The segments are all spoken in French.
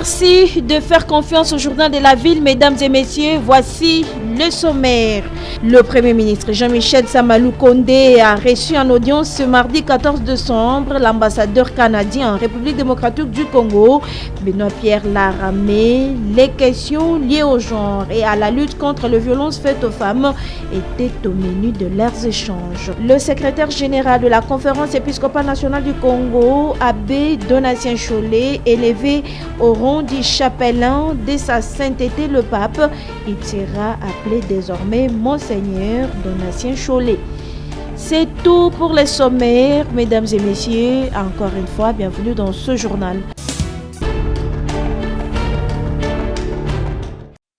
Merci de faire confiance au journal de la ville, mesdames et messieurs. Voici le sommaire. Le Premier ministre Jean-Michel Samalou Kondé a reçu en audience ce mardi 14 décembre l'ambassadeur canadien en République démocratique du Congo, Benoît-Pierre Laramé. Les questions liées au genre et à la lutte contre les violences faites aux femmes étaient au menu de leurs échanges. Le secrétaire général de la Conférence épiscopale nationale du Congo, Abbé Donatien Cholet, élevé au rang du chapelain de sa sainteté le pape, il sera appelé désormais Monseigneur Donatien Cholet. C'est tout pour les sommaires, mesdames et messieurs. Encore une fois, bienvenue dans ce journal.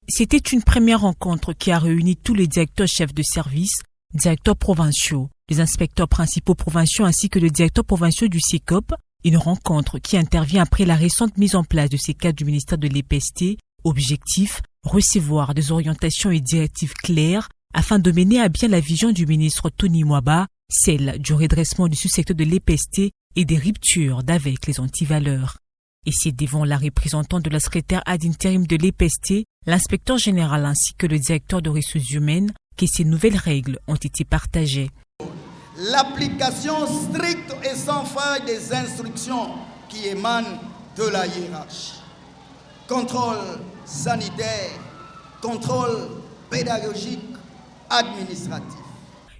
C'était une première rencontre qui a réuni tous les directeurs chefs de service, directeurs provinciaux, les inspecteurs principaux provinciaux ainsi que le directeur provincial du CICOP. Une rencontre qui intervient après la récente mise en place de ces cadres du ministère de l'EPST. Objectif, recevoir des orientations et directives claires afin de mener à bien la vision du ministre Tony Mwaba, celle du redressement du sous-secteur de l'EPST et des ruptures d'avec les antivaleurs. Et c'est devant la représentante de la secrétaire ad interim de l'EPST, l'inspecteur général ainsi que le directeur de ressources humaines que ces nouvelles règles ont été partagées. L'application stricte et sans faille des instructions qui émanent de la hiérarchie. Contrôle sanitaire, contrôle pédagogique, administratif.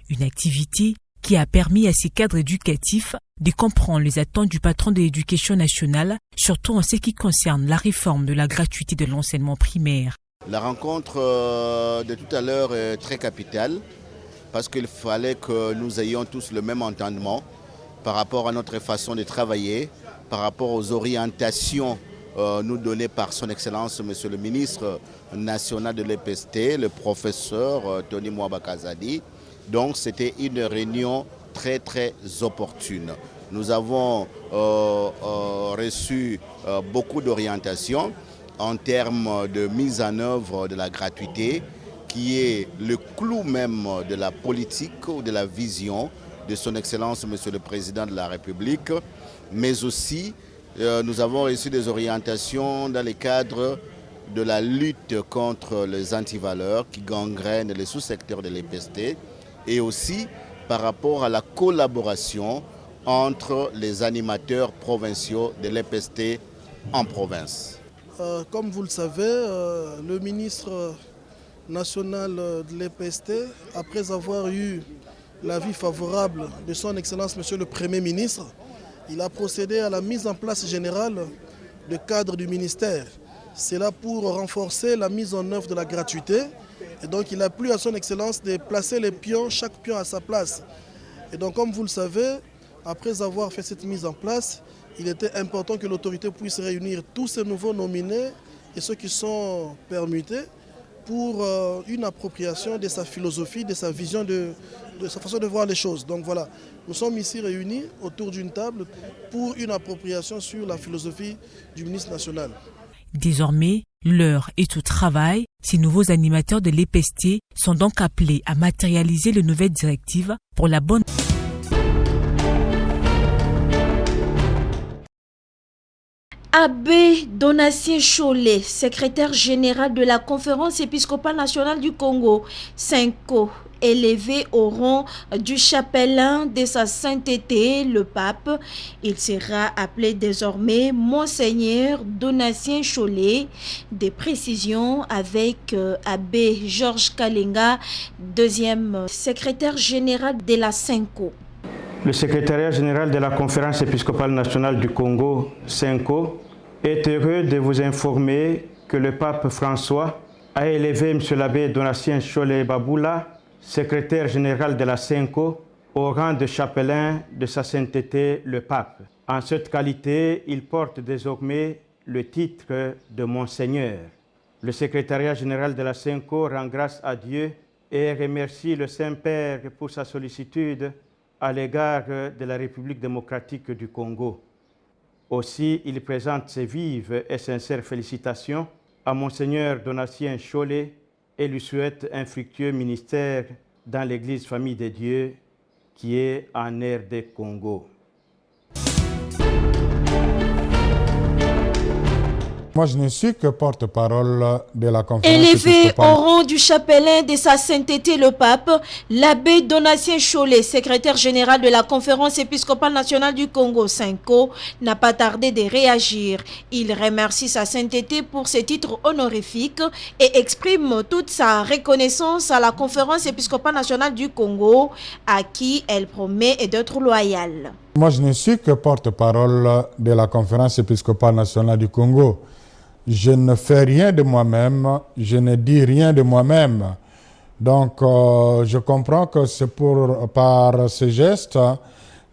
Une activité qui a permis à ces cadres éducatifs de comprendre les attentes du patron de l'éducation nationale, surtout en ce qui concerne la réforme de la gratuité de l'enseignement primaire. La rencontre de tout à l'heure est très capitale parce qu'il fallait que nous ayons tous le même entendement par rapport à notre façon de travailler, par rapport aux orientations nous données par son Excellence, Monsieur le ministre national de l'EPST, le professeur Tony Mwaba Kazadi. Donc c'était une réunion très opportune. Nous avons reçu beaucoup d'orientations en termes de mise en œuvre de la gratuité, qui est le clou même de la politique ou de la vision de son Excellence, Monsieur le Président de la République. Mais aussi, nous avons reçu des orientations dans le cadre de la lutte contre les antivaleurs qui gangrènent les sous-secteurs de l'EPST et aussi par rapport à la collaboration entre les animateurs provinciaux de l'EPST en province. Comme vous le savez, le ministre national de l'EPST, après avoir eu l'avis favorable de son Excellence Monsieur le Premier ministre, il a procédé à la mise en place générale de cadres du ministère. C'est là pour renforcer la mise en œuvre de la gratuité. Et donc il a plu à son Excellence de placer les pions, chaque pion à sa place. Et donc comme vous le savez, après avoir fait cette mise en place, il était important que l'autorité puisse réunir tous ces nouveaux nominés et ceux qui sont permutés pour une appropriation de sa philosophie, de sa vision, de sa façon de voir les choses. Donc voilà, nous sommes ici réunis autour d'une table pour une appropriation sur la philosophie du ministre national. Désormais, l'heure est au travail. Ces nouveaux animateurs de l'EPST sont donc appelés à matérialiser les nouvelles directives pour la bonne... Abbé Donatien Cholet, secrétaire général de la Conférence épiscopale nationale du Congo, CENCO, élevé au rang du chapelain de sa sainteté, le pape. Il sera appelé désormais Monseigneur Donatien Cholet. Des précisions avec Abbé Georges Kalenga, deuxième secrétaire général de la CENCO. Le secrétariat général de la Conférence épiscopale nationale du Congo, CENCO, est heureux de vous informer que le pape François a élevé M. l'abbé Donatien Cholet Baboula, secrétaire général de la CENCO, au rang de chapelain de sa sainteté le pape. En cette qualité, il porte désormais le titre de Monseigneur. Le secrétariat général de la CENCO rend grâce à Dieu et remercie le Saint-Père pour sa sollicitude à l'égard de la République démocratique du Congo. Aussi, il présente ses vives et sincères félicitations à Monseigneur Donatien Cholet et lui souhaite un fructueux ministère dans l'Église Famille de Dieu qui est en RD Congo. Moi, je ne suis que porte-parole de la conférence Élevé épiscopale. au rang du chapelain de sa sainteté le pape, l'abbé Donatien Cholet, secrétaire général de la conférence épiscopale nationale du Congo, SENCO, n'a pas tardé de réagir. Il remercie sa sainteté pour ses titres honorifiques et exprime toute sa reconnaissance à la conférence épiscopale nationale du Congo, à qui elle promet d'être loyale. Moi, je ne suis que porte-parole de la conférence épiscopale nationale du Congo. Je ne fais rien de moi-même, je ne dis rien de moi-même. Donc, je comprends que c'est par ce geste,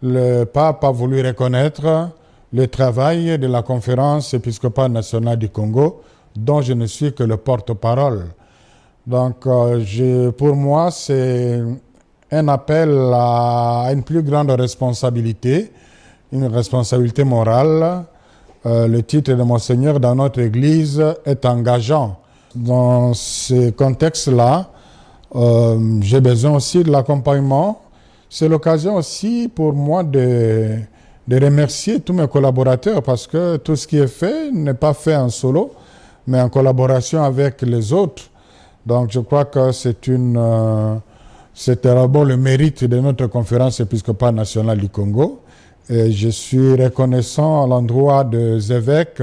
le pape a voulu reconnaître le travail de la conférence épiscopale nationale du Congo, dont je ne suis que le porte-parole. Donc, pour moi, c'est un appel à une plus grande responsabilité, une responsabilité morale. Le titre de Monseigneur dans notre Église est engageant. Dans ce contexte-là, j'ai besoin aussi de l'accompagnement. C'est l'occasion aussi pour moi de remercier tous mes collaborateurs parce que tout ce qui est fait n'est pas fait en solo, mais en collaboration avec les autres. Donc je crois que c'est d'abord le mérite de notre conférence épiscopale nationale du Congo. Et je suis reconnaissant à l'endroit des évêques,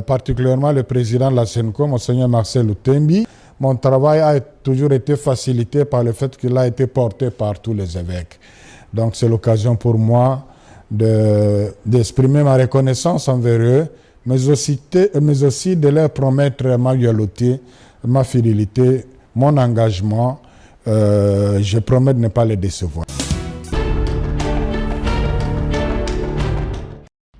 particulièrement le président de la SENCO, Monseigneur Marcel Lutembi. Mon travail a toujours été facilité par le fait qu'il a été porté par tous les évêques. Donc c'est l'occasion pour moi d'exprimer ma reconnaissance envers eux, mais aussi de leur promettre ma loyauté, ma fidélité, mon engagement. Je promets de ne pas les décevoir.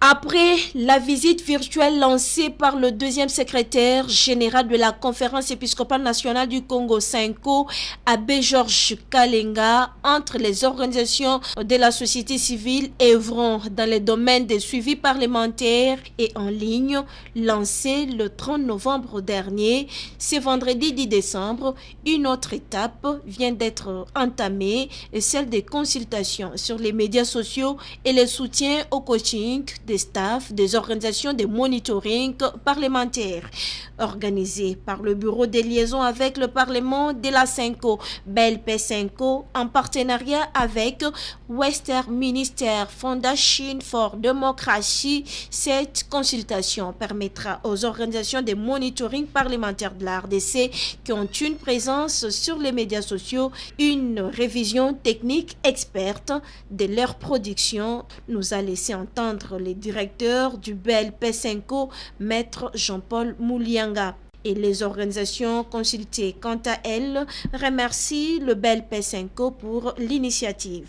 Après la visite virtuelle lancée par le deuxième secrétaire général de la conférence épiscopale nationale du Congo, SENCO, Abbé Georges Kalenga, entre les organisations de la société civile œuvrant dans les domaines des suivis parlementaires et en ligne, lancée le 30 novembre dernier, ce vendredi 10 décembre, une autre étape vient d'être entamée, celle des consultations sur les médias sociaux et le soutien au coaching des staff des organisations de monitoring parlementaire organisées par le Bureau des liaisons avec le Parlement de la SENCO, BELP SENCO, en partenariat avec Westminster Foundation for Democracy. Cette consultation permettra aux organisations de monitoring parlementaire de la RDC qui ont une présence sur les médias sociaux une révision technique experte de leur production, nous a laissé entendre les directeur du BELP SENCO, Maître Jean-Paul Moulianga. Et les organisations consultées, quant à elles, remercient le BELP SENCO pour l'initiative.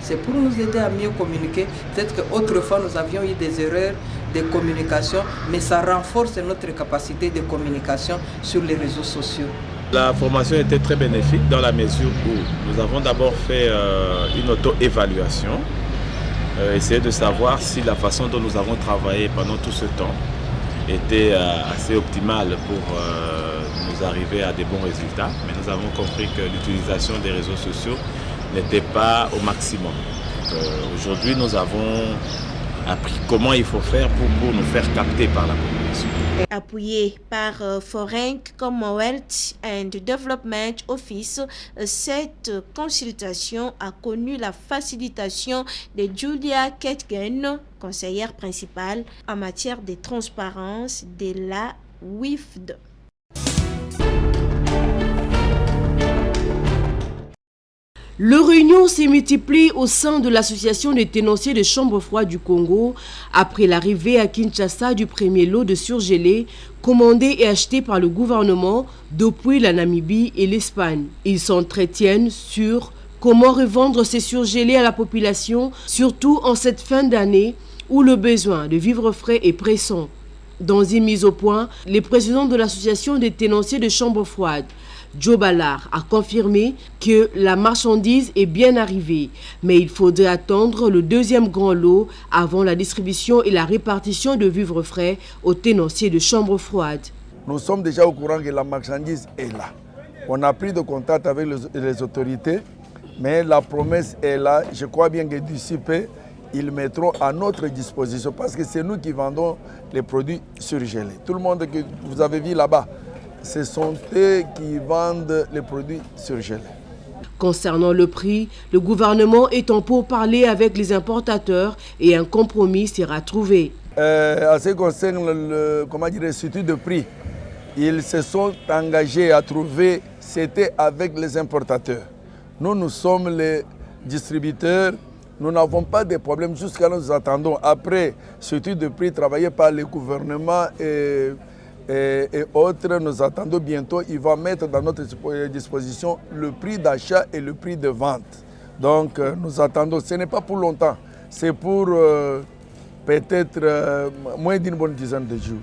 C'est pour nous aider à mieux communiquer. Peut-être qu'autrefois, nous avions eu des erreurs de communication, mais ça renforce notre capacité de communication sur les réseaux sociaux. La formation était très bénéfique dans la mesure où nous avons d'abord fait une auto-évaluation. Essayer de savoir si la façon dont nous avons travaillé pendant tout ce temps était assez optimale pour nous arriver à des bons résultats. Mais nous avons compris que l'utilisation des réseaux sociaux n'était pas au maximum. Aujourd'hui, nous avons appris comment il faut faire pour nous faire capter par la population. Appuyé par Foreign Commonwealth and Development Office, cette consultation a connu la facilitation de Julia Ketgen, conseillère principale en matière de transparence de la WIFD. Les réunions se multiplient au sein de l'association des tenanciers de chambre froide du Congo après l'arrivée à Kinshasa du premier lot de surgelés commandé et acheté par le gouvernement depuis la Namibie et l'Espagne. Ils s'entretiennent sur comment revendre ces surgelés à la population, surtout en cette fin d'année où le besoin de vivres frais est pressant. Dans une mise au point, le président de l'association des tenanciers de chambre froide, Joe Ballard, a confirmé que la marchandise est bien arrivée, mais il faudrait attendre le deuxième grand lot avant la distribution et la répartition de vivres frais aux tenanciers de chambre froide. Nous sommes déjà au courant que la marchandise est là. On a pris de contact avec les autorités, mais la promesse est là. Je crois bien que d'ici peu, ils mettront à notre disposition parce que c'est nous qui vendons les produits surgelés. Tout le monde que vous avez vu là-bas, ce sont eux qui vendent les produits surgelés. Concernant le prix, le gouvernement est en pourparlers avec les importateurs et un compromis sera trouvé. En ce qui concerne le statut de prix, ils se sont engagés à trouver, c'était avec les importateurs. Nous sommes les distributeurs, nous n'avons pas de problème jusqu'à nous attendons. Après statut de prix travaillé par le gouvernement et autres, nous attendons bientôt, il va mettre dans notre disposition le prix d'achat et le prix de vente. Donc nous attendons, ce n'est pas pour longtemps, c'est pour peut-être moins d'une bonne dizaine de jours.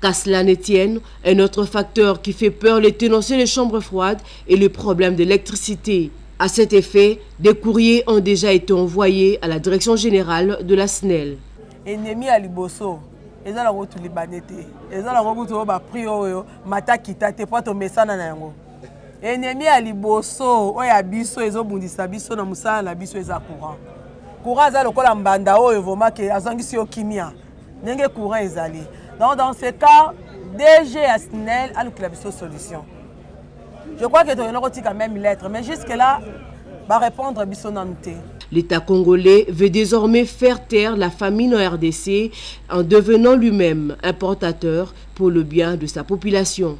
Qu'à cela ne tienne, un autre facteur qui fait peur les tenanciers des chambres froides est le problème d'électricité. À cet effet, des courriers ont déjà été envoyés à la direction générale de la SNEL. Ennemi à Liboso. Eza la route libanete. Eza la route au ba prio mata kitate po to mesana na yango. Ennemi à Liboso oya biso ezo bundisa biso na musala na biso eza courant. Courant za lokola mbanda oyo voma ke azangisi yo kimia. Ndenge courant ezali. Donc dans ce cas, DG à SNEL a la biso solution. Je crois que tu as quand même lettre, mais jusque-là, va répondre à Bissonante. L'État congolais veut désormais faire taire la famine en RDC en devenant lui-même importateur pour le bien de sa population.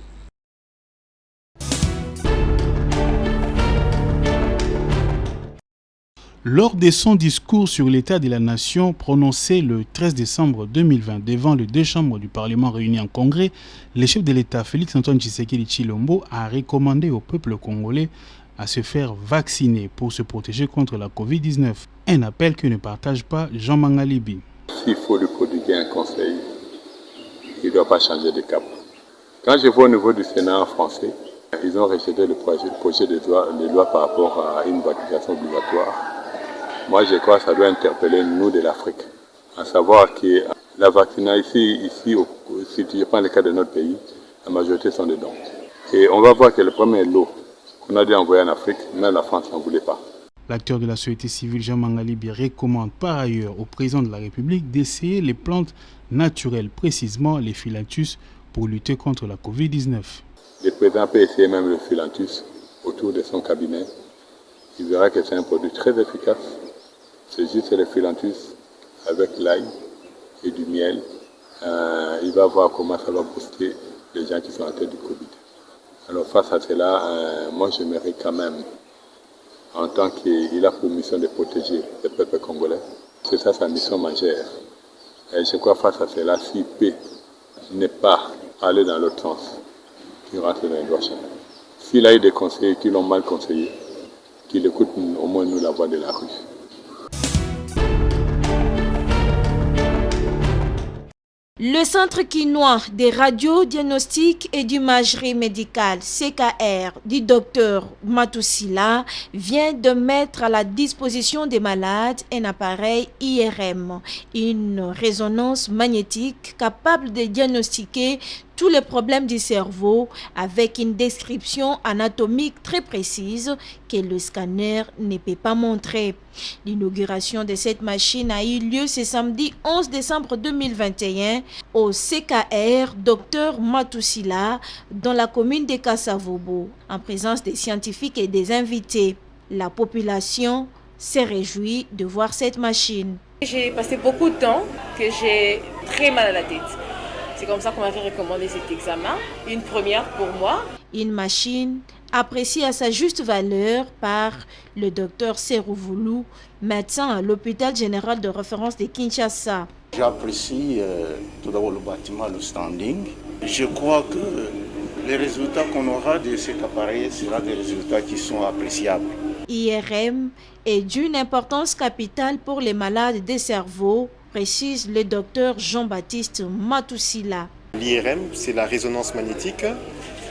Lors de son discours sur l'état de la nation prononcé le 13 décembre 2020 devant les deux chambres du Parlement réunies en congrès, le chef de l'État Félix-Antoine Tshisekedi Tshilombo a recommandé au peuple congolais à se faire vacciner pour se protéger contre la Covid-19. Un appel que ne partage pas Jean Mangalibi. S'il faut lui prodiguer un conseil, il ne doit pas changer de cap. Quand je vois au niveau du Sénat français, ils ont rejeté le projet de loi par rapport à une vaccination obligatoire. Moi, je crois que ça doit interpeller nous de l'Afrique, à savoir que la vaccination ici, si tu prends le cas de notre pays, la majorité sont dedans. Et on va voir que le premier lot qu'on a dû envoyer en Afrique, même la France n'en voulait pas. L'acteur de la société civile Jean Mangalibi recommande par ailleurs au président de la République d'essayer les plantes naturelles, précisément les phyllanthus, pour lutter contre la Covid-19. Le président peut essayer même le phyllanthus autour de son cabinet. Il verra que c'est un produit très efficace. C'est juste le phyllanthus avec l'ail et du miel. Il va voir comment ça va booster les gens qui sont atteints du Covid. Alors face à cela, moi j'aimerais quand même, en tant qu'il a pour mission de protéger le peuple congolais, c'est ça sa mission majeure. Et je crois face à cela, s'il peut ne pas aller dans l'autre sens, qu'il rentre dans les droits chemins. S'il a eu des conseillers qui l'ont mal conseillé, qu'il écoute au moins nous la voix de la rue. Le Centre quinois des radiodiagnostics et d'imagerie médicale, CKR, du docteur Matousila, vient de mettre à la disposition des malades un appareil IRM, une résonance magnétique capable de diagnostiquer tous les problèmes du cerveau avec une description anatomique très précise que le scanner ne peut pas montrer. L'inauguration de cette machine a eu lieu ce samedi 11 décembre 2021 au CKR Dr Matousila dans la commune de Kassavobo en présence des scientifiques et des invités. La population s'est réjouie de voir cette machine. J'ai passé beaucoup de temps que j'ai très mal à la tête. C'est comme ça qu'on m'avait recommandé cet examen. Une première pour moi. Une machine appréciée à sa juste valeur par le docteur Serouvoulou, médecin à l'hôpital général de référence de Kinshasa. J'apprécie tout d'abord le bâtiment, le standing. Je crois que les résultats qu'on aura de cet appareil seront des résultats qui sont appréciables. IRM est d'une importance capitale pour les malades des cerveaux, précise le docteur Jean-Baptiste Matousila. L'IRM, c'est la résonance magnétique.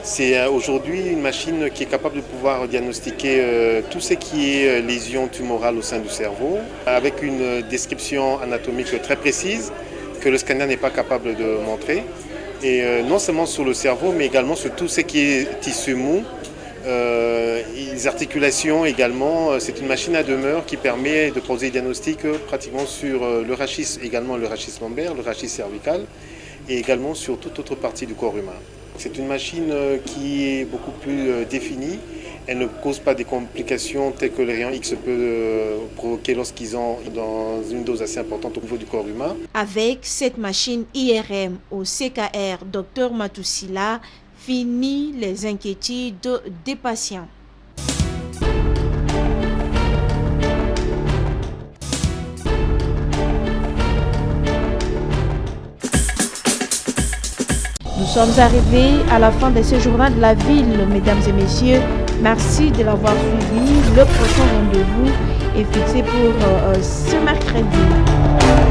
C'est aujourd'hui une machine qui est capable de pouvoir diagnostiquer tout ce qui est lésions tumorales au sein du cerveau, avec une description anatomique très précise que le scanner n'est pas capable de montrer. Et non seulement sur le cerveau, mais également sur tout ce qui est tissu mou, Les articulations également, c'est une machine à demeure qui permet de poser des diagnostics pratiquement sur le rachis, également le rachis lombaire, le rachis cervical et également sur toute autre partie du corps humain. C'est une machine qui est beaucoup plus définie. Elle ne cause pas des complications telles que les rayons X peut provoquer lorsqu'ils ont dans une dose assez importante au niveau du corps humain. Avec cette machine IRM au CKR, Dr Matousila finit les inquiétudes des patients. Nous sommes arrivés à la fin de ce journal de la ville, mesdames et messieurs. Merci de l'avoir suivi. Le prochain rendez-vous est fixé pour ce mercredi.